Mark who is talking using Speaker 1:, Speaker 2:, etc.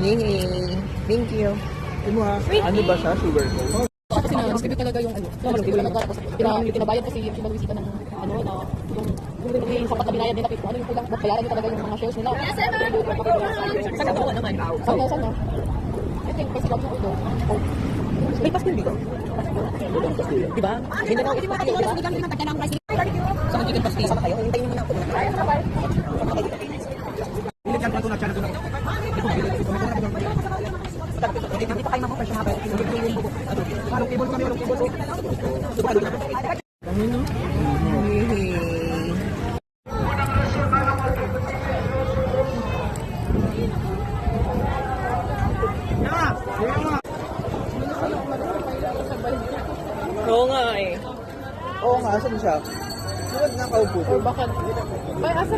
Speaker 1: Yay! Thank you.
Speaker 2: Ano ba siya? Sugar coat?
Speaker 3: Kasi na-distribute talaga yung ano. Tapos pinabayad kasi yung Luisita ng ano na yung sapat na binayad nila. Ano yung kulang, bayaran nyo talaga yung mga shares nila.
Speaker 1: Sana po naman.
Speaker 3: Sana. I think kasi lang ito.
Speaker 1: May pastil dito. Diba? Hindi na sa chicken pastil. Sama kayo. Hintayin mo na ako. Hindi pa kayo mamang presyo habang parang table kami, parang table. Kami no? Oo nga eh.
Speaker 2: Oo nga, asan siya? Sunod na kaupo ko.
Speaker 3: Baka, may asa